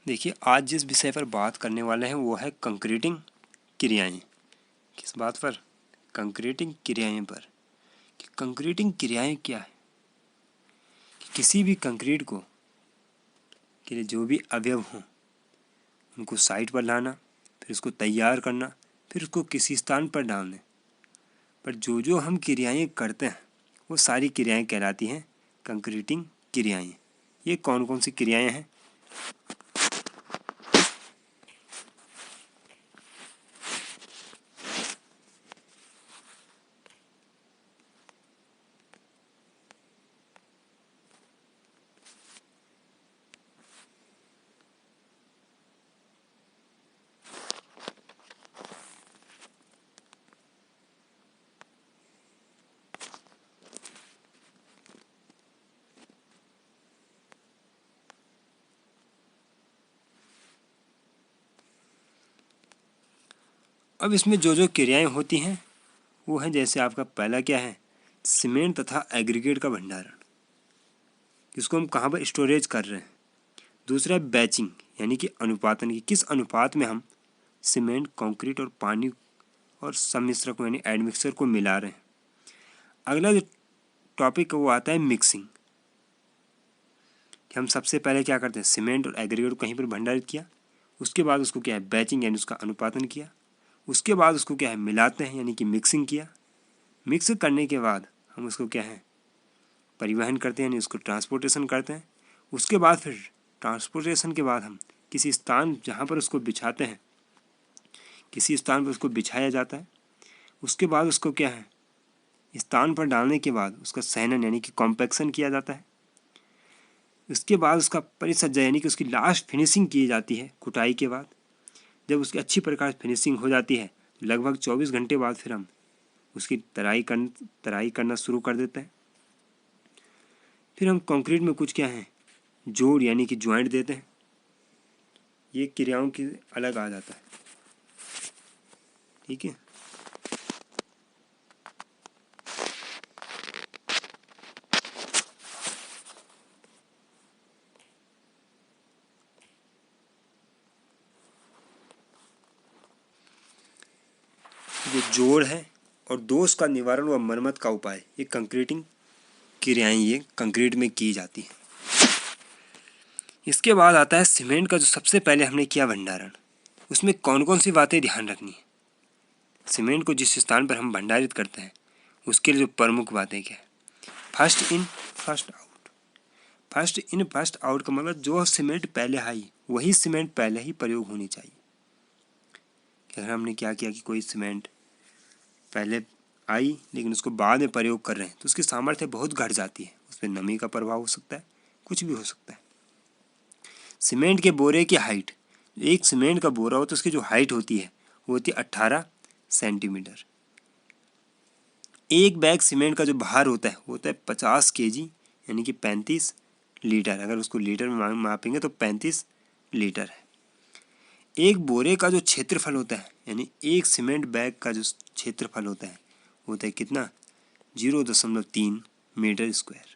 देखिए, आज जिस विषय पर बात करने वाले हैं वो है कंक्रीटिंग क्रियाएं। किस बात पर? कंक्रीटिंग क्रियाएं पर। कि कंक्रीटिंग क्रियाएं क्या है? कि किसी भी कंक्रीट को के लिए जो भी अवयव हों उनको साइट पर लाना, फिर उसको तैयार करना, फिर उसको किसी स्थान पर डालने। पर जो जो हम क्रियाएं करते हैं वो सारी क्रियाएं कहलाती हैं कंक्रीटिंग क्रियाएं। ये कौन कौन सी क्रियाएं हैं? अब इसमें जो जो क्रियाएं होती हैं वो है, जैसे आपका पहला क्या है, सीमेंट तथा एग्रीगेट का भंडारण, इसको हम कहाँ पर स्टोरेज कर रहे हैं। दूसरा है बैचिंग, यानी कि अनुपातन, की किस अनुपात में हम सीमेंट, कंक्रीट और पानी और सम्मिश्र को यानी एडमिक्सर को मिला रहे हैं। अगला जो टॉपिक है वो आता है मिक्सिंग, कि हम सबसे पहले क्या करते हैं, सीमेंट और एग्रीगेट को कहीं पर भंडारित किया, उसके बाद उसको क्या है बैचिंग यानी उसका अनुपातन किया, उसके बाद उसको क्या है मिलाते हैं यानी कि मिक्सिंग किया। मिक्स करने के बाद हम उसको क्या है परिवहन करते हैं यानी उसको ट्रांसपोर्टेशन करते हैं। उसके बाद फिर ट्रांसपोर्टेशन के बाद हम किसी स्थान जहाँ पर उसको बिछाते हैं, किसी स्थान पर उसको बिछाया जाता है। उसके बाद उसको क्या है स्थान पर डालने के बाद उसका सहनन यानी कि कॉम्पैक्शन किया जाता है। उसके बाद उसका परिसज्जा यानी कि उसकी लास्ट फिनिशिंग की जाती है कुटाई के बाद। जब उसकी अच्छी प्रकार फिनिशिंग हो जाती है लगभग 24 घंटे बाद फिर हम उसकी तराई करना शुरू कर देते हैं। फिर हम कंक्रीट में कुछ क्या है जोड़ यानी कि ज्वाइंट देते हैं। ये क्रियाओं की अलग आ जाता है, ठीक है। जो जोड़ है और दोष का निवारण व मरम्मत का उपाय, ये कंक्रीटिंग क्रियाएं ये कंक्रीट में की जाती हैं। इसके बाद आता है सीमेंट का, जो सबसे पहले हमने किया भंडारण। उसमें कौन कौन सी बातें ध्यान रखनी है। सीमेंट को जिस स्थान पर हम भंडारित करते हैं उसके लिए जो प्रमुख बातें क्या है, first in first out. First in first out का मतलब जो सीमेंट पहले आई वही सीमेंट पहले ही प्रयोग होनी चाहिए। अगर हमने क्या किया कि कोई सीमेंट पहले आई लेकिन उसको बाद में प्रयोग कर रहे हैं तो उसकी सामर्थ्य बहुत घट जाती है, उस पर नमी का प्रभाव हो सकता है, कुछ भी हो सकता है। सीमेंट के बोरे की हाइट, एक सीमेंट का बोरा हो तो उसकी जो हाइट होती है वो होती है 18 सेंटीमीटर। एक बैग सीमेंट का जो भार होता है वो होता है 50 केजी यानी कि 35 लीटर। अगर उसको लीटर में मापेंगे तो 35 लीटर है। एक बोरे का जो क्षेत्रफल होता है यानी एक सीमेंट बैग का जो क्षेत्रफल होता है वो होता है कितना, 0.3 मीटर स्क्वायर।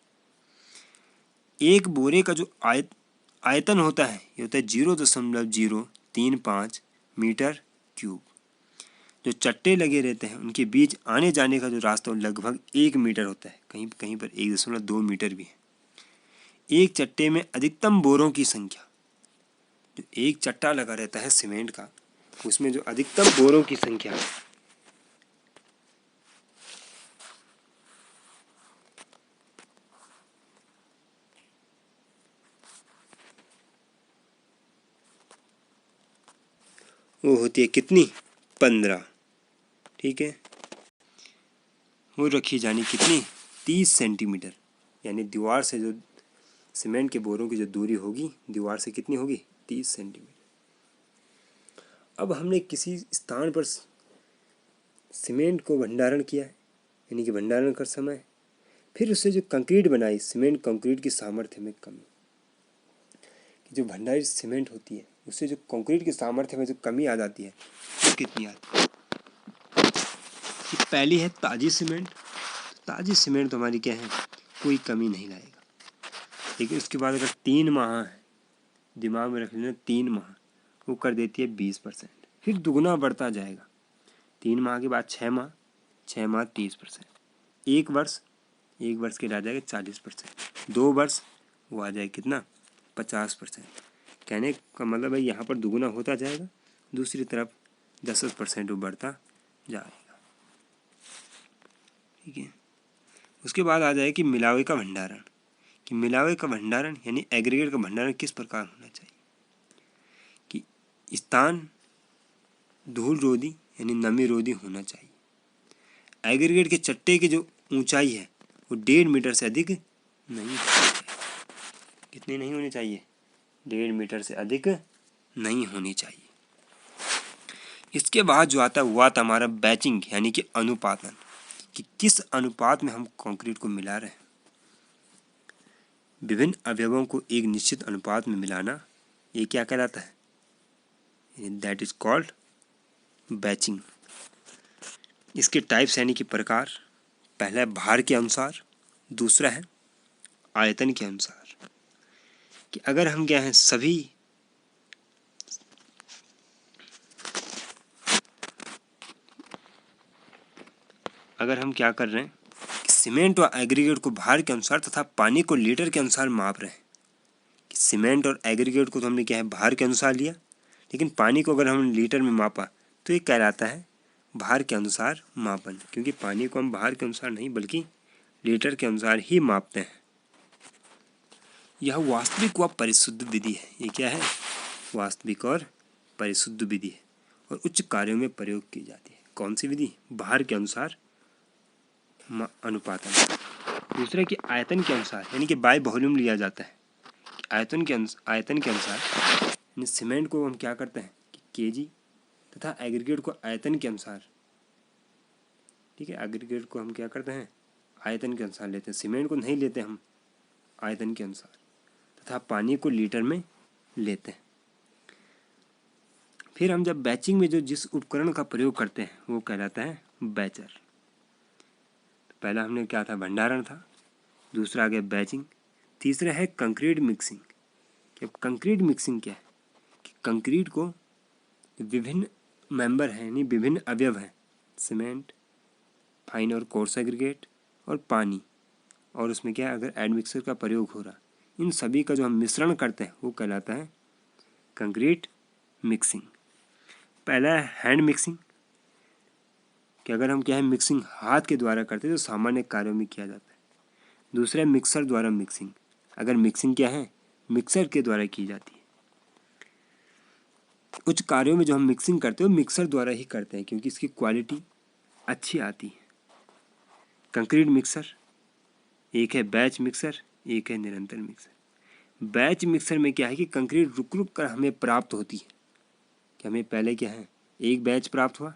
एक बोरे का जो आयतन होता है ये होता है 0.035 मीटर क्यूब। जो चट्टे लगे रहते हैं उनके बीच आने जाने का जो रास्ता लगभग 1 मीटर होता है, कहीं कहीं पर 1.2 मीटर भी है। एक चट्टे में अधिकतम बोरों की संख्या, जो एक चट्टा लगा रहता है सीमेंट का उसमें जो अधिकतम बोरों की संख्या वो होती है कितनी, 15, ठीक है। वो रखी जानी कितनी, 30 सेंटीमीटर, यानी दीवार से जो सीमेंट के बोरों की जो दूरी होगी दीवार से कितनी होगी, 30 सेंटीमीटर। अब हमने किसी स्थान पर सीमेंट को भंडारण किया है यानी कि भंडारण कर समय, फिर उससे जो कंक्रीट बनाई, सीमेंट कंक्रीट की सामर्थ्य में कमी, कि जो भंडारित सीमेंट होती है उससे जो कंक्रीट की सामर्थ्य में जो कमी आ जाती है वो कितनी आती है। कि पहली है ताज़ी सीमेंट। ताज़ी सीमेंट तो हमारी क्या है, कोई कमी नहीं लाएगा। लेकिन उसके बाद अगर 3 माह है दिमाग में रख लेना 3 माह, वो कर देती है 20%। फिर दुगना बढ़ता जाएगा, 3 माह के बाद 6 माह, 6 माह 30%, 1 वर्ष, 1 वर्ष के लिए आ जाएगा 40%, 2 वर्ष वो आ जाएगा कितना 50%। कहने का मतलब है यहाँ पर दुगना होता जाएगा, दूसरी तरफ 10% वो बढ़ता जाएगा। ठीक है। उसके बाद आ जाए कि मिलावे का भंडारण, कि मिलावे का भंडारण यानी एग्रीगेट का भंडारण किस प्रकार होना चाहिए, कि स्थान धूल रोधी यानी नमी रोधी होना चाहिए। एग्रीगेट के चट्टे की जो ऊंचाई है वो 1.5 मीटर से अधिक नहीं होनी चाहिए। कितनी नहीं होनी चाहिए, 1.5 मीटर से अधिक नहीं होनी चाहिए। इसके बाद जो आता है वो आता हमारा बैचिंग यानी कि अनुपातन, कि किस अनुपात में हम कंक्रीट को मिला रहे हैं। विभिन्न अवयवों को एक निश्चित अनुपात में मिलाना, ये क्या कहलाता है, दैट इज कॉल्ड बैचिंग। इसके टाइप्स यानी कि प्रकार, पहला है भार के अनुसार, दूसरा है आयतन के अनुसार। कि अगर हम क्या हैं सभी अगर हम क्या कर रहे हैं कि सीमेंट और एग्रीगेट को भार के अनुसार तथा पानी को लीटर के अनुसार माप रहे हैं। कि सीमेंट और एग्रीगेट को तो हमने क्या है भार के अनुसार लिया, लेकिन पानी को अगर हमने लीटर में मापा तो ये कहलाता है भार के अनुसार मापन, क्योंकि पानी को हम भार के अनुसार नहीं बल्कि लीटर के अनुसार ही मापते हैं। यह वास्तविक व परिशुद्ध विधि है। ये क्या है, वास्तविक और परिशुद्ध विधि है और उच्च कार्यों में प्रयोग की जाती है। कौन सी विधि, भार के अनुसार अनुपातन। दूसरा कि आयतन के अनुसार यानी कि बाय वॉल्यूम लिया जाता है। आयतन के अनुसार यानी सीमेंट को हम क्या करते हैं कि केजी तथा एग्रीगेट को आयतन के अनुसार, ठीक है, एग्रीगेट को हम क्या करते हैं आयतन के अनुसार लेते हैं, सीमेंट को नहीं लेते हम आयतन के अनुसार, तथा पानी को लीटर में लेते हैं। फिर हम जब बैचिंग में जो जिस उपकरण का प्रयोग करते हैं वो कहलाता है बैचर। पहला हमने क्या था, भंडारण था, दूसरा आ गया बैचिंग, तीसरा है कंक्रीट मिक्सिंग। कि कंक्रीट मिक्सिंग क्या है कि कंक्रीट को विभिन्न मेंबर हैं यानी विभिन्न अवयव हैं, सीमेंट, फाइन और कोर्स एग्रीगेट और पानी, और उसमें क्या है अगर एडमिक्सर का प्रयोग हो रहा, इन सभी का जो हम मिश्रण करते हैं वो कहलाता है कंक्रीट मिक्सिंग। पहला है हैंड मिक्सिंग, कि अगर हम क्या है मिक्सिंग हाथ के द्वारा करते हैं तो सामान्य कार्यों में किया जाता है। दूसरा है मिक्सर द्वारा मिक्सिंग, अगर मिक्सिंग क्या है मिक्सर के द्वारा की जाती है। कुछ कार्यों में जो हम मिक्सिंग करते हैं वो मिक्सर द्वारा ही करते हैं क्योंकि इसकी क्वालिटी अच्छी आती है। कंक्रीट मिक्सर, एक है बैच मिक्सर, एक है निरंतर मिक्सर। बैच मिक्सर में क्या है कि कंक्रीट रुक रुक कर हमें प्राप्त होती है, कि हमें पहले क्या है एक बैच प्राप्त हुआ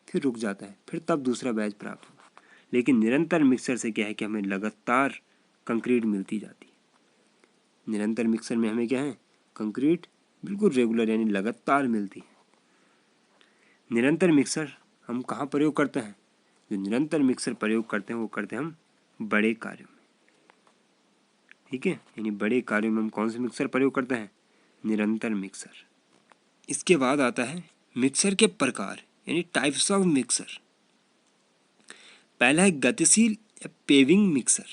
फिर रुक जाता है फिर तब दूसरा बैच प्राप्त हुआ, लेकिन निरंतर मिक्सर से क्या है कि हमें लगातार कंक्रीट मिलती जाती है। निरंतर मिक्सर में हमें क्या है कंक्रीट बिल्कुल रेगुलर यानी लगातार मिलती है। निरंतर मिक्सर हम कहाँ प्रयोग करते हैं, जो निरंतर मिक्सर प्रयोग करते हैं वो करते हैं हम बड़े कार्यों में, ठीक है, यानी बड़े कार्यों में हम कौन से मिक्सर प्रयोग करते हैं, निरंतर मिक्सर। इसके बाद आता है मिक्सर के प्रकार यानी टाइप्स ऑफ मिक्सर। पहला है गतिशील या पेविंग मिक्सर,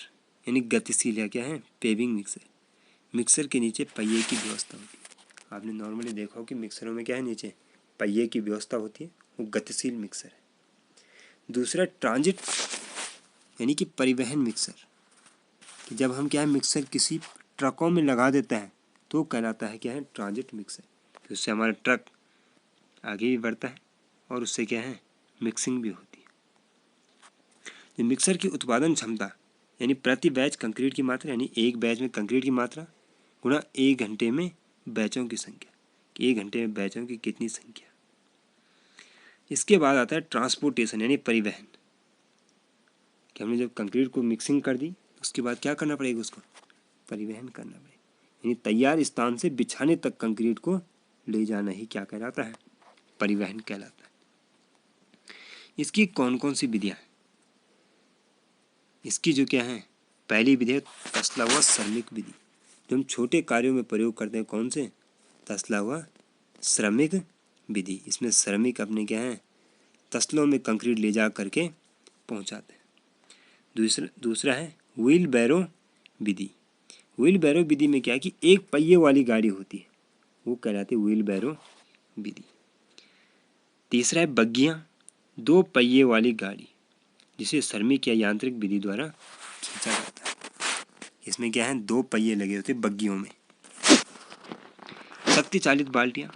यानी गतिशील या क्या है पेविंग मिक्सर। मिक्सर के नीचे पहिए की व्यवस्था होती है। आपने नॉर्मली देखा हो कि मिक्सरों में क्या है नीचे पहिए की व्यवस्था होती है, वो गतिशील मिक्सर है। दूसरा ट्रांजिट यानी कि परिवहन मिक्सर, कि जब हम क्या है मिक्सर किसी ट्रकों में लगा देते हैं तो कहलाता है क्या है ट्रांजिट मिक्सर, कि उससे हमारा ट्रक आगे भी बढ़ता है और उससे क्या है मिक्सिंग भी होती है। तो मिक्सर की उत्पादन क्षमता यानी प्रति बैच कंक्रीट की मात्रा, यानी एक बैच में कंक्रीट की मात्रा गुणा 1 घंटे में बैचों की संख्या, कि 1 घंटे में बैचों की कितनी संख्या। इसके बाद आता है ट्रांसपोर्टेशन यानी परिवहन, कि हमने जब कंक्रीट को मिक्सिंग कर दी उसके बाद क्या करना पड़ेगा, उसको परिवहन करना पड़ेगा, यानी तैयार स्थान से बिछाने तक कंक्रीट को ले जाना ही क्या कहलाता है, परिवहन कहलाता है। इसकी कौन कौन सी विधियाँ हैं, इसकी जो क्या है पहली विधि है कसला व श्रमिक विधि, जो हम छोटे कार्यों में प्रयोग करते हैं, कौन से तसला हुआ श्रमिक विधि। इसमें श्रमिक अपने क्या है, तसलों में कंक्रीट ले जा करके पहुंचाते हैं। दूसरा है व्हील बैरो विधि। व्हील बैरो विधि में क्या है कि एक पहिए वाली गाड़ी होती है, वो कहलाती है व्हील बैरो विधि। तीसरा है बग्गियाँ, 2 पहिए वाली गाड़ी, जिसे श्रमिक या यांत्रिक विधि द्वारा खींचा जाता है। इसमें क्या है, 2 पहिए लगे होते हैं बग्गियों में। शक्ति चालित बाल्टियाँ,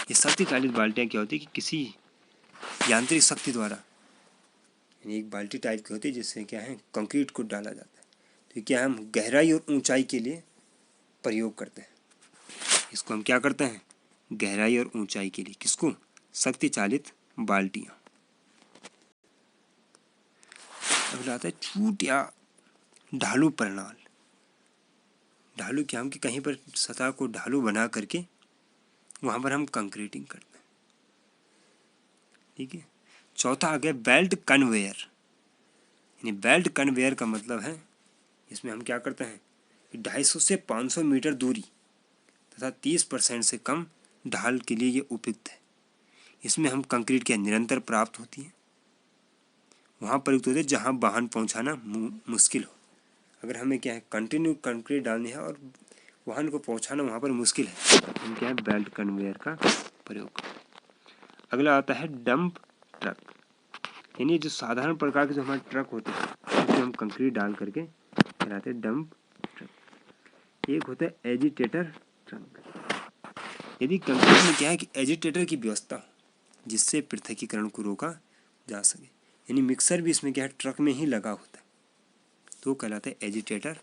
ये शक्ति चालित बाल्टियाँ क्या होती है कि किसी यांत्रिक शक्ति द्वारा, यानी एक बाल्टी टाइप की होती है जिससे क्या है कंक्रीट को डाला जाता है। तो क्या हम गहराई और ऊंचाई के लिए प्रयोग करते हैं। इसको हम क्या करते हैं, गहराई और ऊंचाई के लिए। किसको, शक्ति चालित बाल्टियाँ। अगला आता है छूट या ढालू प्रणाल। ढालू क्या, हम कि कहीं पर सतह को ढालू बना करके वहाँ पर हम कंक्रीटिंग करते हैं। ठीक है। चौथा आ गया बेल्ट कन्वेयर। यानी बेल्ट कन्वेयर का मतलब है, इसमें हम क्या करते हैं, 250 से 500 मीटर दूरी तथा 30% से कम ढाल के लिए ये उपयुक्त है। इसमें हम कंक्रीट क्या निरंतर प्राप्त होती है, वहाँ प्रयुक्त होते हैं जहाँ वाहन पहुँचाना मुश्किल हो। अगर हमें क्या है कंटिन्यू कंक्रीट डालनी है और वाहन को पहुँचाना वहाँ पर मुश्किल है, तो हम क्या है बेल्ट कन्वेयर का प्रयोग करें। अगला आता है डंप ट्रक। यानी जो साधारण प्रकार के जो हमारे ट्रक होते हैं उसमें हम कंक्रीट डाल करके चलाते हैं डंप ट्रक। एक होता है एजिटेटर ट्रक। यदि कंक्रीट में क्या है कि एजिटेटर की व्यवस्था हो जिससे पृथकीकरण को रोका जा सके, यानी मिक्सर भी इसमें क्या है ट्रक में ही लगा होता है, तो कहलाता है एजिटेटर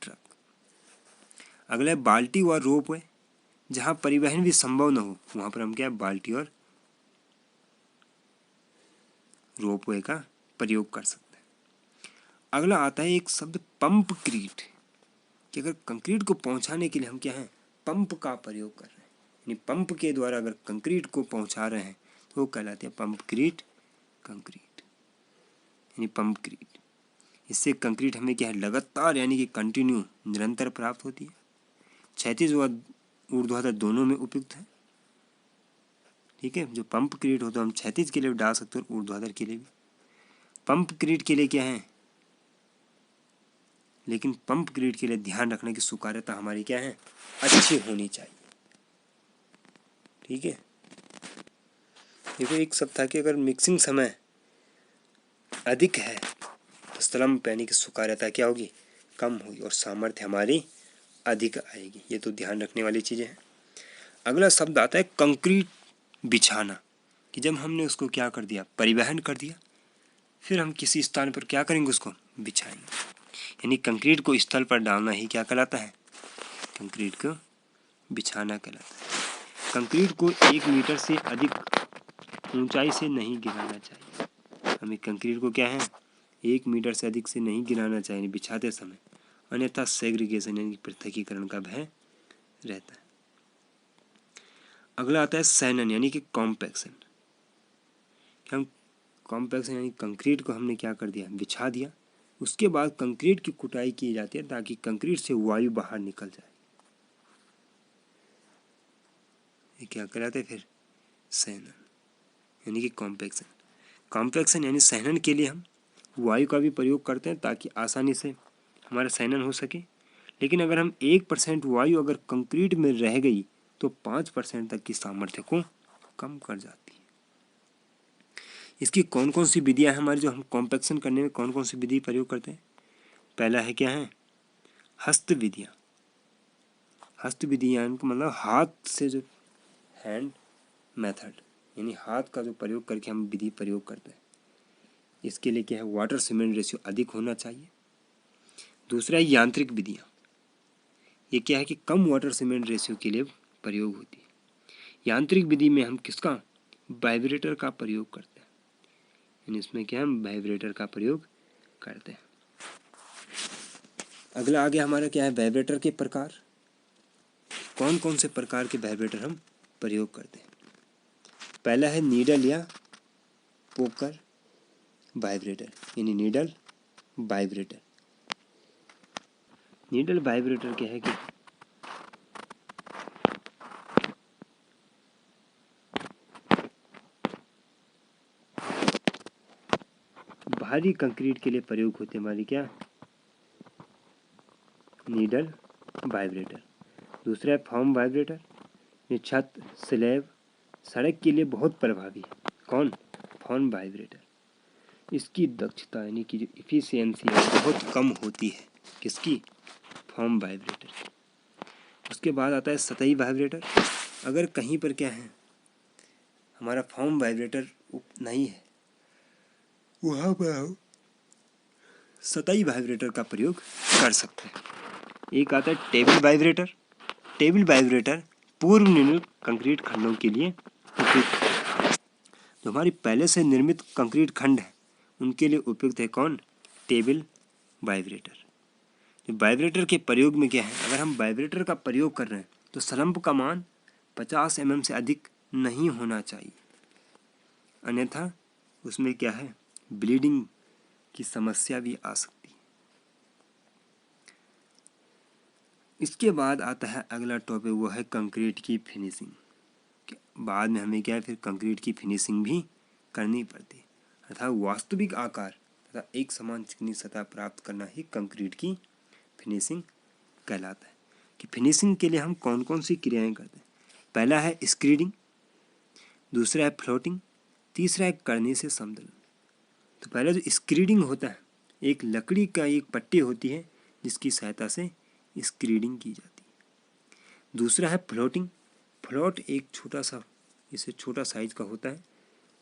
ट्रक। अगला है बाल्टी व रोपवे। जहाँ परिवहन भी संभव न हो वहाँ पर हम क्या है बाल्टी और रोपवे का प्रयोग कर सकते हैं। अगला आता है एक शब्द पंप क्रीट, कि अगर कंक्रीट को पहुंचाने के लिए हम क्या है पंप का प्रयोग कर रहे हैं, यानी पंप के द्वारा अगर कंक्रीट को पहुंचा रहे हैं तो वो कहलाते हैं पंप क्रीट कंक्रीट, यानी पंप क्रीट। इससे कंक्रीट हमें क्या है लगातार यानी कि कंटिन्यू निरंतर प्राप्त होती है। क्षैतिज व ऊर्ध्वाधर दोनों में उपयुक्त है। ठीक है, जो पंप क्रीट होता है हम क्षैतिज के लिए भी डाल सकते हैं और ऊर्ध्वाधर के लिए भी। पंप क्रीट के लिए क्या है, लेकिन पंप क्रीट के लिए ध्यान रखने की सुकार्यता हमारी क्या है अच्छी होनी चाहिए। ठीक है, देखो एक शब्द था कि अगर मिक्सिंग समय अधिक है तो स्लम्प यानी कि सुकार्यता क्या होगी कम होगी और सामर्थ्य हमारी अधिक आएगी। ये तो ध्यान रखने वाली चीज़ें हैं। अगला शब्द आता है कंक्रीट बिछाना, कि जब हमने उसको क्या कर दिया परिवहन कर दिया, फिर हम किसी स्थान पर क्या करेंगे उसको बिछाएंगे। यानी कंक्रीट को स्थल पर डालना ही क्या कहलाता है, कंक्रीट को बिछाना कहलाता है। कंक्रीट को 1 मीटर से अधिक ऊंचाई से नहीं गिराना चाहिए। हमें कंक्रीट को क्या है 1 मीटर से अधिक से नहीं गिराना चाहिए बिछाते समय, अन्यथा सेग्रीगेशन यानी पृथकीकरण का भय रहता है। अगला आता है सैनन यानी कि कॉम्पैक्शन। हम कॉम्पैक्शन यानी कंक्रीट को हमने क्या कर दिया बिछा दिया, उसके बाद कंक्रीट की कुटाई की जाती है ताकि कंक्रीट से वायु बाहर निकल जाए। ये क्या कहलाते हैं फिर सैनन यानी कि कॉम्पैक्शन। कॉम्पैक्शन यानी सैनन के लिए हम वायु का भी प्रयोग करते हैं ताकि आसानी से हमारा सैनन हो सके। लेकिन अगर हम 1% वायु अगर कंक्रीट में रह गई तो 5% तक की सामर्थ्य को कम कर जाती है। इसकी कौन कौन सी विधियां हैं हमारी जो हम कॉम्पैक्शन करने में कौन कौन सी विधि प्रयोग करते हैं। पहला है क्या है हस्त विधियाँ। हस्त विधियाँ मतलब हाथ से जो हैंड मेथड यानी हाथ का जो प्रयोग करके हम विधि प्रयोग करते हैं। इसके लिए क्या है वाटर सीमेंट रेशियो अधिक होना चाहिए। दूसरा है यांत्रिक विधियाँ। ये क्या है कि कम वाटर सीमेंट रेशियो के लिए प्रयोग होती है। यांत्रिक विधि में हम किसका वाइब्रेटर का प्रयोग करते हैं, यानी इसमें क्या हम वाइब्रेटर का प्रयोग करते हैं। अगला आगे हमारा क्या है वाइब्रेटर के प्रकार। कौन कौन से प्रकार के वाइब्रेटर हम प्रयोग करते हैं। पहला है नीडल या पोकर वाइब्रेटर, यानी नीडल वाइब्रेटर। नीडल वाइब्रेटर क्या है कि भारी कंक्रीट के लिए प्रयोग होते हैं हमारी क्या, नीडल वाइब्रेटर। दूसरा है फॉर्म वाइब्रेटर, ये छत, स्लैब, सड़क के लिए बहुत प्रभावी है। कौन, फॉर्म वाइब्रेटर। इसकी दक्षता यानी कि जो इफिशियंसी है बहुत कम होती है, किसकी, फॉर्म वाइब्रेटर। उसके बाद आता है सतही वाइब्रेटर। अगर कहीं पर क्या है हमारा फॉर्म वाइब्रेटर नहीं है, वहाँ पर हम सतही वाइब्रेटर का प्रयोग कर सकते हैं। एक आता है टेबल वाइब्रेटर। टेबल वाइब्रेटर पूर्व निर्मित कंक्रीट खंडों के लिए उपयुक्त है। जो हमारी पहले से निर्मित कंक्रीट खंड है उनके लिए उपयुक्त है कौन, टेबल वाइब्रेटर। तो वाइब्रेटर के प्रयोग में क्या है, अगर हम वाइब्रेटर का प्रयोग कर रहे हैं तो स्लंप का मान 50 mm से अधिक नहीं होना चाहिए, अन्यथा उसमें क्या है, ब्लीडिंग की समस्या भी आ सकती है। इसके बाद आता है अगला टॉपिक, वो है कंक्रीट की फिनिशिंग। बाद में हमें क्या है फिर कंक्रीट की फिनिशिंग भी करनी पड़ती है, अर्थात वास्तविक आकार तथा एक समान चिकनी सतह प्राप्त करना ही कंक्रीट की फिनिशिंग कहलाता है। कि फिनिशिंग के लिए हम कौन कौन सी क्रियाएं करते हैं। पहला है स्क्रीडिंग, दूसरा है फ्लोटिंग, तीसरा है करने से समतल। तो पहला जो स्क्रीडिंग होता है, एक लकड़ी का एक पट्टी होती है जिसकी सहायता से स्क्रीडिंग की जाती है। दूसरा है फ्लोटिंग। फ्लोट एक छोटा सा, इससे छोटा साइज का होता है,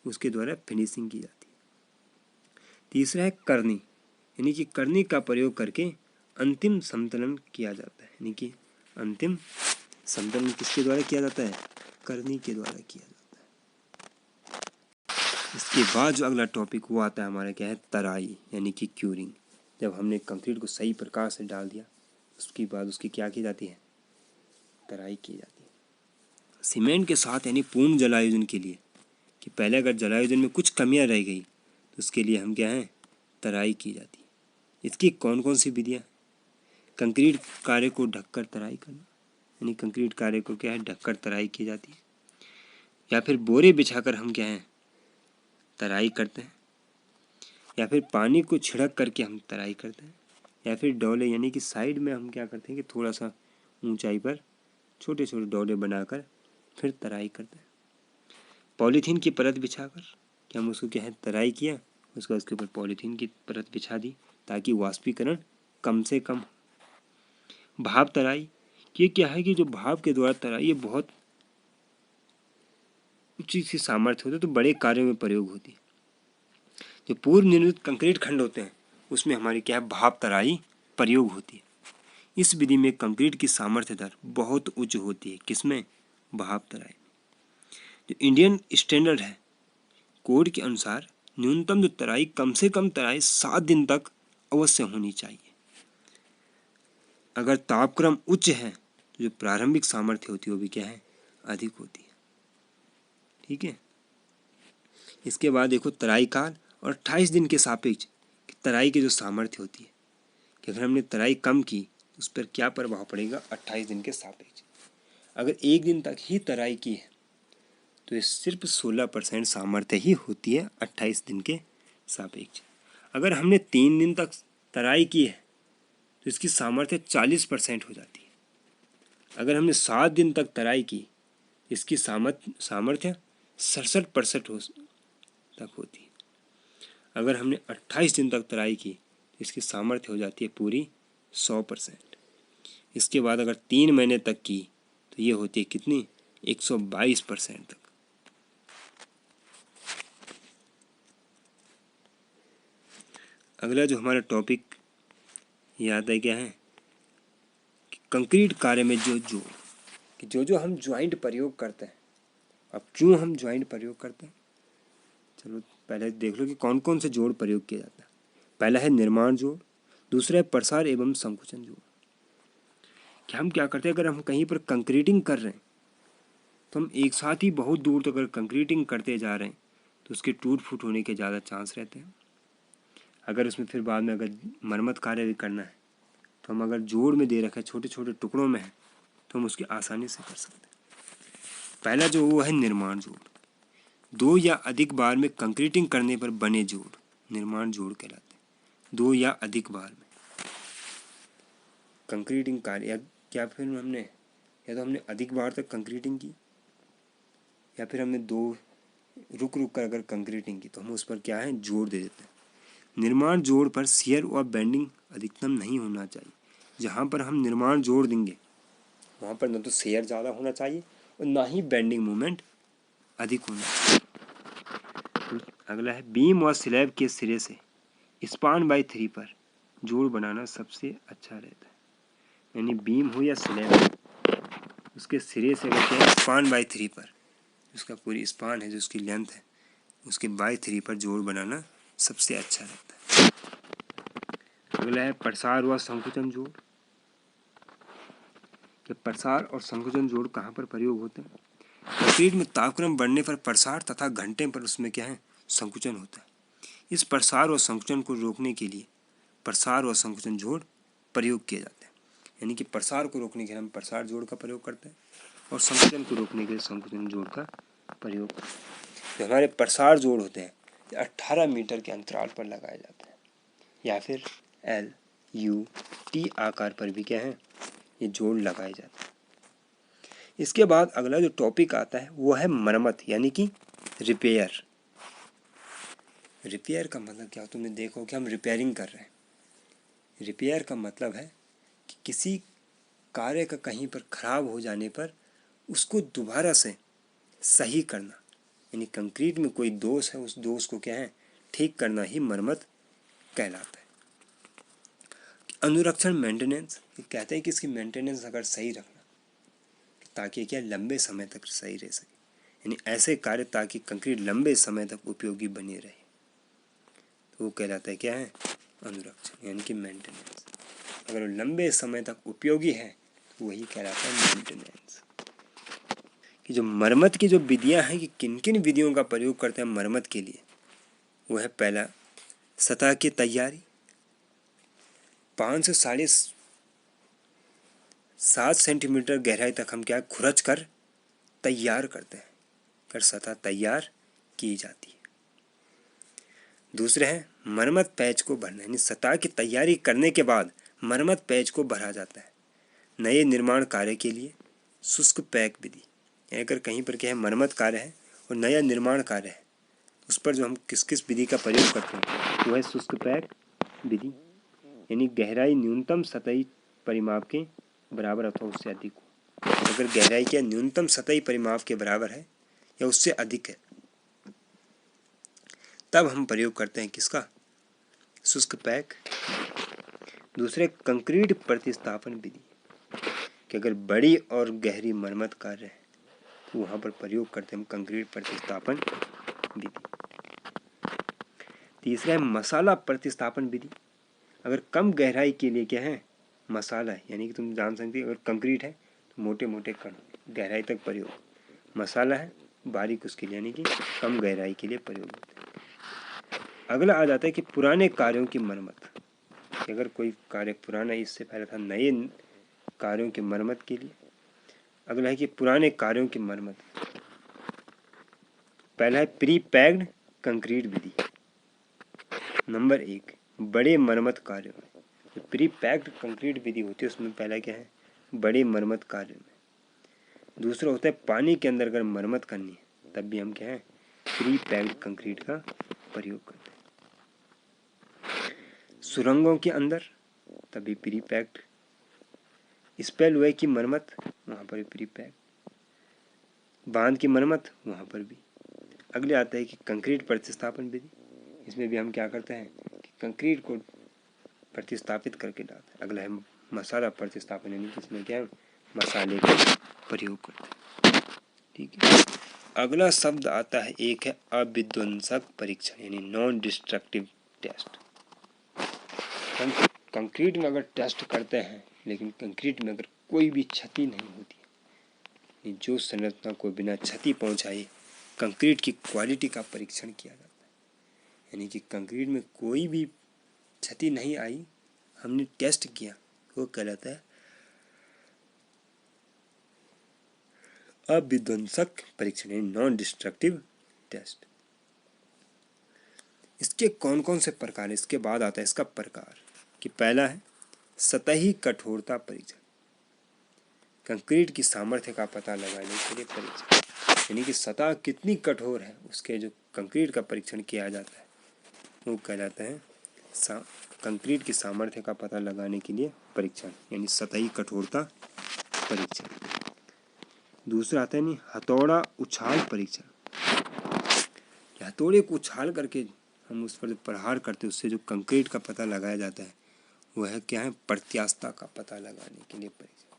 उसके द्वारा फिनिशिंग की जाती है। तीसरा है करनी, यानी कि करनी का प्रयोग करके अंतिम समतलन किया जाता है। यानी कि अंतिम समतलन किसके द्वारा किया जाता है, करनी के द्वारा किया जाता है। इसके बाद जो अगला टॉपिक वो आता है हमारा क्या है, तराई यानी कि क्यूरिंग। जब हमने कंक्रीट को सही प्रकार से डाल दिया उसके बाद उसकी क्या की जाती है, तराई की जाती है। सीमेंट के साथ यानी पूर्ण जलायोजन के लिए, कि पहले अगर जलायोजन में कुछ कमियां रह गई तो उसके लिए हम क्या है, तराई की जाती है। इसकी कौन कौन सी विधियाँ, कंक्रीट कार्य को ढककर तराई करना, यानी कंक्रीट कार्य को क्या है ढककर तराई की जाती है, या फिर बोरे बिछाकर हम क्या है तराई करते हैं, या फिर पानी को छिड़क करके हम तराई करते हैं, या फिर डोले यानी कि साइड में हम क्या करते हैं कि थोड़ा सा ऊंचाई पर छोटे छोटे डोले बनाकर फिर तराई करते हैं। पॉलीथीन की परत बिछाकर कि हम उसको क्या है तराई किया, उसका उसके ऊपर पॉलीथीन की परत बिछा दी ताकि वाष्पीकरण कम से कम। भाप तराई, ये क्या है कि जो भाप के द्वारा तराई ये बहुत ऊंची सी सामर्थ्य होती है, तो बड़े कार्यों में प्रयोग होती है। जो पूर्व निर्मित कंक्रीट खंड होते हैं उसमें हमारी क्या है भाप तराई प्रयोग होती है। इस विधि में कंक्रीट की सामर्थ्य दर बहुत उच्च होती है, किसमें, भाप तराई। जो इंडियन स्टैंडर्ड है कोड के अनुसार न्यूनतम जो तराई कम से कम तराई 7 दिन तक अवश्य होनी चाहिए। अगर तापक्रम उच्च है तो जो प्रारंभिक सामर्थ्य होती है वो भी क्या है अधिक होती है। ठीक है। इसके बाद देखो तराई काल और 28 दिन के सापेक्ष तराई की जो सामर्थ्य होती है, कि अगर हमने तराई कम की तो उस पर क्या प्रभाव पड़ेगा, 28 दिन के सापेक्ष। अगर 1 दिन तक ही तराई की है तो ये सिर्फ 16% सामर्थ्य ही होती है 28 दिन के सापेक्ष। अगर हमने 3 दिन तक तराई की है तो इसकी सामर्थ्य 40% हो जाती है। अगर हमने 7 दिन तक तराई की इसकी सामर्थ्य 67% तक होती है। अगर हमने 28 दिन तक तराई की तो इसकी सामर्थ्य हो जाती है पूरी 100%। इसके बाद अगर 3 महीने तक की तो ये होती है कितनी, 122% तक। अगला जो हमारा टॉपिक याद है क्या है, कि कंक्रीट कार्य में जो हम ज्वाइंट प्रयोग करते हैं। अब क्यों हम ज्वाइंट प्रयोग करते हैं, चलो पहले देख लो कि कौन कौन से जोड़ प्रयोग किया जाता है। पहला है निर्माण जोड़, दूसरा है प्रसार एवं संकुचन जोड़। कि हम क्या करते हैं, अगर हम कहीं पर कंक्रीटिंग कर रहे हैं तो हम एक साथ ही बहुत दूर तक अगर कंक्रीटिंग करते जा रहे हैं तो उसके टूट फूट होने के ज़्यादा चांस रहते हैं। अगर उसमें फिर बाद में अगर मरम्मत कार्य भी करना है तो हम अगर जोड़ में दे रखा है छोटे छोटे टुकड़ों में है तो हम उसकी आसानी से कर सकते हैं। पहला जो वो है निर्माण जोड़, 2 या अधिक बार में कंक्रीटिंग करने पर बने जोड़ निर्माण जोड़ कहलाते हैं। 2 या अधिक बार में कंक्रीटिंग कार्य या फिर या तो हमने अधिक बार तक कंक्रीटिंग की, या फिर हमने 2 रुक कर अगर कंक्रीटिंग की तो हम उस पर क्या है, जोड़ दे देते हैं। निर्माण जोड़ पर शियर और बेंडिंग अधिकतम नहीं होना चाहिए। जहाँ पर हम निर्माण जोड़ देंगे वहाँ पर न तो शियर ज़्यादा होना चाहिए और ना ही बेंडिंग मोमेंट अधिक होना चाहिए। अगला है बीम और स्लैब के सिरे से स्पान बाई 3 पर जोड़ बनाना सबसे अच्छा रहता है। यानी बीम हो या स्लैब, उसके सिरे से अगर क्या है, स्पान बाई 3 पर, उसका पूरी स्पान है जो उसकी लेंथ है उसके बाई 3 पर जोड़ बनाना सबसे अच्छा रहता है। अगला है प्रसार व संकुचन जोड़। कि प्रसार और संकुचन जोड़ कहाँ पर प्रयोग होते हैं? कंक्रीट में तापक्रम बढ़ने पर प्रसार तथा घनते पर उसमें क्या है, संकुचन होता है। इस प्रसार और संकुचन को रोकने के लिए प्रसार और संकुचन जोड़ प्रयोग किए जाते हैं। यानी कि प्रसार को रोकने के लिए हम प्रसार जोड़ का प्रयोग करते हैं और संकुचन को रोकने के लिए संकुचन जोड़ का प्रयोग करते हैं। जो हमारे प्रसार जोड़ होते हैं 18 मीटर के अंतराल पर लगाए जाते हैं, या फिर LUT आकार पर भी क्या है, ये जोड़ लगाए जाते हैं। इसके बाद अगला जो टॉपिक आता है वो है मरम्मत यानी कि रिपेयर। रिपेयर का मतलब क्या, तुमने देखो कि हम रिपेयरिंग कर रहे हैं। रिपेयर का मतलब है कि किसी कार्य का कहीं पर खराब हो जाने पर उसको दोबारा से सही करना, यानी कंक्रीट में कोई दोष है उस दोष को क्या है, ठीक करना ही मरम्मत कहलाता है। अनुरक्षण मेंटेनेंस, कहते हैं कि इसकी मेंटेनेंस अगर सही रखना ताकि क्या लंबे समय तक सही रह सके, यानी ऐसे कार्य ताकि कंक्रीट लंबे समय तक उपयोगी बने रहे, तो वो कहलाता है क्या है, अनुरक्षण यानी कि मेंटेनेंस। अगर लंबे समय तक उपयोगी है तो वही कहलाता है मेंटेनेंस। कि जो मरम्मत की जो विधियां हैं कि किन किन विधियों का प्रयोग करते हैं मरम्मत के लिए, वो है पहला सतह की तैयारी। 5 से 7.5 सेंटीमीटर गहराई तक हम क्या खुरच कर तैयार करते हैं, कर सतह तैयार की जाती है। दूसरे है मरम्मत पैच को भरना, यानी सतह की तैयारी करने के बाद मरम्मत पैच को भरा जाता है। नए निर्माण कार्य के लिए शुष्क पैक विधि, अगर कहीं पर क्या है मरम्मत कार्य है और नया निर्माण कार्य है उस पर जो हम किस किस विधि का प्रयोग करते हैं वो है शुष्क पैक विधि, यानी गहराई न्यूनतम सतही परिमाप के बराबर अथवा उससे अधिक हो। अगर गहराई क्या न्यूनतम सतही परिमाप के बराबर है या उससे अधिक है तब हम प्रयोग करते हैं किसका, शुष्क पैक। दूसरे कंक्रीट प्रतिस्थापन विधि, कि अगर बड़ी और गहरी मरम्मत कार्य है तो वहाँ पर प्रयोग करते हैं हम कंक्रीट प्रतिस्थापन विधि। तीसरा है मसाला प्रतिस्थापन विधि। अगर कम गहराई के लिए क्या है, मसाला है, यानी कि तुम जान सकते हो अगर कंक्रीट है तो मोटे मोटे कण गहराई तक प्रयोग, मसाला है बारीक उसके लिए यानी कि कम गहराई के लिए प्रयोग होता है। अगला आ जाता है कि पुराने कार्यों की मरम्मत, कि अगर कोई कार्य पुराना इससे पहले था, नए कार्यों की मरम्मत के लिए। अगला है कि पुराने कार्यों की मरम्मत, पहला है प्री पैक्ड कंक्रीट विधि। नंबर 1 बड़े मरम्मत कार्यों में, जो प्री पैक्ड कंक्रीट विधि होती है उसमें पहला क्या है, बड़े मरम्मत कार्य में। दूसरा होता है पानी के अंदर अगर मरम्मत करनी है तब भी हम क्या है, प्री पैक्ड कंक्रीट का प्रयोग करते हैं। सुरंगों के अंदर तभी प्री पैक्ड। स्पेलवे की मरम्मत वहाँ पर भी प्री पैक्ड। बांध की मरम्मत वहाँ पर भी। अगले आता है कि कंक्रीट प्रतिस्थापन विधि, इसमें भी हम क्या करते हैं कि कंक्रीट को प्रतिस्थापित करके डालते हैं। अगला है मसाला प्रतिस्थापन, यानी कि इसमें क्या है, मसाले का प्रयोग करते हैं। ठीक है। अगला शब्द आता है, एक है अविध्वंसक परीक्षण यानी नॉन डिस्ट्रक्टिव टेस्ट। हम कंक्रीट में अगर टेस्ट करते हैं लेकिन कंक्रीट में अगर कोई भी क्षति नहीं होती, जो संरचना को बिना क्षति पहुंचाए कंक्रीट की क्वालिटी का परीक्षण किया जाता है, यानी कि कंक्रीट में कोई भी क्षति नहीं आई, हमने टेस्ट किया, वो कहलाता है अविध्वंसक परीक्षण, नॉन डिस्ट्रक्टिव टेस्ट। इसके कौन कौन से प्रकार हैं, इसके बाद आता है इसका प्रकार कि पहला है सतही कठोरता परीक्षण, कंक्रीट की सामर्थ्य का पता लगाने के लिए परीक्षण, यानी कि सतह कितनी कठोर है उसके जो कंक्रीट का परीक्षण किया जाता है वो कहलाता है कंक्रीट की सामर्थ्य का पता लगाने के लिए परीक्षण, यानी सतही कठोरता परीक्षण। दूसरा आता है नहीं हथौड़ा उछाल परीक्षण, हथौड़े को उछाल करके हम उस पर प्रहार करते उससे जो कंक्रीट का पता लगाया जाता है वह है क्या है प्रत्यास्थता का पता लगाने के लिए परीक्षण,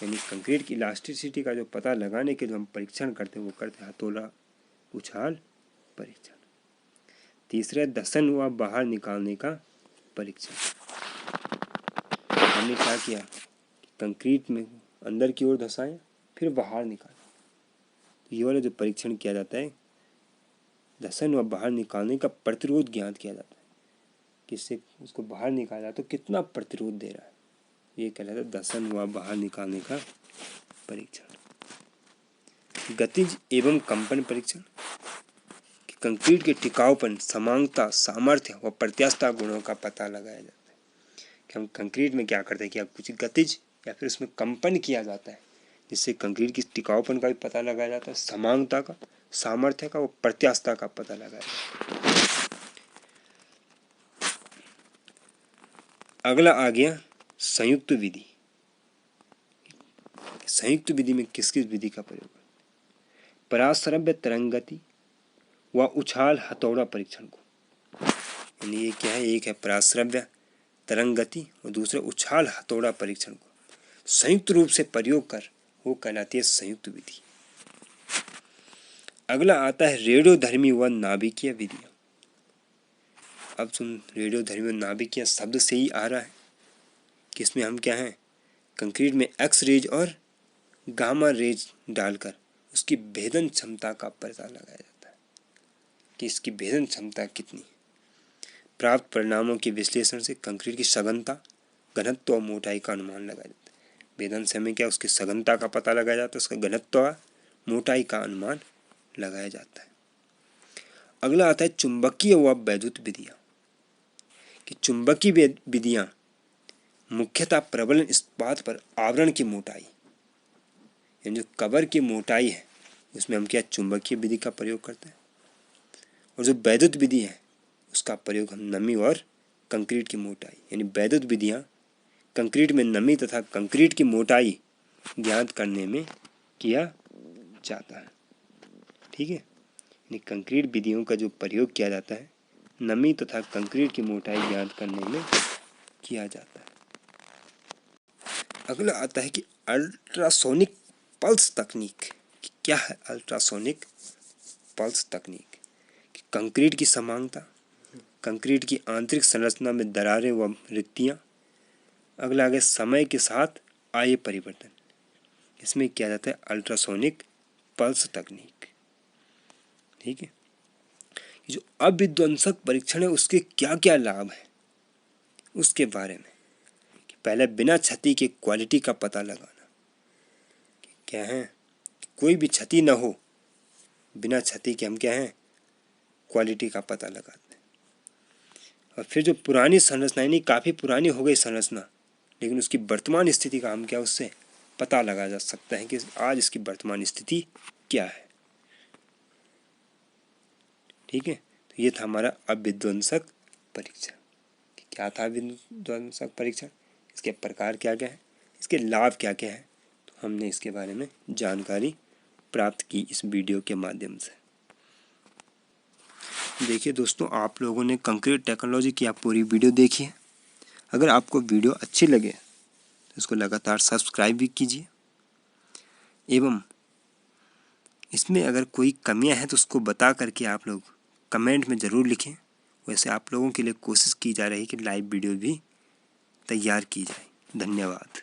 यानी कंक्रीट की इलास्टिसिटी का जो पता लगाने के जो हम परीक्षण करते हैं वो करते हैं हथौड़ा उछाल परीक्षण। तीसरा दसन व बाहर निकालने का परीक्षण, हमने क्या किया कंक्रीट में अंदर की ओर धंसाया फिर बाहर निकाला, तो ये वाला जो परीक्षण किया जाता है दसन व बाहर निकालने का प्रतिरोध ज्ञात किया जाता है कि इससे उसको बाहर निकाला तो कितना प्रतिरोध दे रहा है, ये कहलाता है दसन व बाहर निकालने का परीक्षण। गतिज एवं कंपन परीक्षण, कंक्रीट के टिकाऊपन समांगता सामर्थ्य व प्रत्यास्थता गुणों का पता लगाया जाता है कि हम कंक्रीट में क्या करते हैं कि कुछ गतिज या फिर उसमें कंपन किया जाता है जिससे कंक्रीट की टिकाऊपन का भी पता लगाया जाता है, समांगता का सामर्थ्य का व प्रत्यास्थता का पता लगाया जाता है। अगला आ गया संयुक्त विधि, संयुक्त विधि में किस किस विधि का प्रयोग है, पराश्रव्य तरंगति व उछाल हथौड़ा परीक्षण को, यानी ये क्या है एक है पराश्रव्य तरंगति और दूसरा उछाल हथौड़ा परीक्षण को संयुक्त रूप से प्रयोग कर वो कहलाती है संयुक्त विधि। अगला आता है रेडियोधर्मी व नाभिकीय विधियां। अब सुन रेडियोधर्मी व नाभिकीय शब्द से ही आ रहा है कि इसमें हम क्या है कंक्रीट में एक्स रेज और गामा रेज डालकर उसकी भेदन क्षमता का पता लगाया जाता है कि इसकी भेदन क्षमता कितनी, प्राप्त परिणामों के विश्लेषण से कंक्रीट की सघनता घनत्व और मोटाई का अनुमान लगाया जाता है। भेदन से हमें क्या उसकी सघनता का पता लगाया जाता है, उसका घनत्व और मोटाई का अनुमान लगाया जाता है। अगला आता है चुंबकीय व वैद्युत विधियां, कि चुंबकीय विधियां मुख्यतः प्रबलन इस्पात पर आवरण की मोटाई यानी जो कवर की मोटाई है उसमें हम क्या चुंबकीय विधि का प्रयोग करते हैं, और जो वैद्युत विधि है उसका प्रयोग हम नमी और कंक्रीट की मोटाई यानी वैद्युत विधियां कंक्रीट में नमी तथा कंक्रीट की मोटाई ज्ञात करने में किया जाता है। ठीक है, यानी कंक्रीट विधियों का जो प्रयोग किया जाता है नमी तथा कंक्रीट की मोटाई ज्ञात करने में किया जाता है। अगला आता है कि अल्ट्रासोनिक पल्स तकनीक। क्या है अल्ट्रासोनिक पल्स तकनीक? कि कंक्रीट की समांगता, कंक्रीट की आंतरिक संरचना में दरारें व रिक्तियाँ। अगला आगे समय के साथ आए परिवर्तन, इसमें किया जाता है अल्ट्रासोनिक पल्स तकनीक। ठीक है, जो अविध्वंसक परीक्षण है उसके क्या क्या लाभ है उसके बारे में। कि पहले बिना क्षति के क्वालिटी का पता लगाना, क्या है कोई भी क्षति ना हो, बिना क्षति के हम क्या है क्वालिटी का पता लगाते हैं। और फिर जो पुरानी संरचना यानी काफ़ी पुरानी हो गई संरचना लेकिन उसकी वर्तमान स्थिति का हम क्या उससे पता लगा जा सकता है कि आज इसकी वर्तमान स्थिति क्या है। ठीक है, तो ये था हमारा अविध्वंसक परीक्षण। क्या था अविध्वंसक परीक्षण, इसके प्रकार क्या क्या है, इसके लाभ क्या क्या है, तो हमने इसके बारे में जानकारी प्राप्त की इस वीडियो के माध्यम से। देखिए दोस्तों, आप लोगों ने कंक्रीट टेक्नोलॉजी की आप पूरी वीडियो देखी है। अगर आपको वीडियो अच्छी लगे तो इसको लगातार सब्सक्राइब भी कीजिए एवं इसमें अगर कोई कमियां हैं तो उसको बता करके आप लोग कमेंट में ज़रूर लिखें। वैसे आप लोगों के लिए कोशिश की जा रही है कि लाइव वीडियो भी तैयार की जाए। धन्यवाद।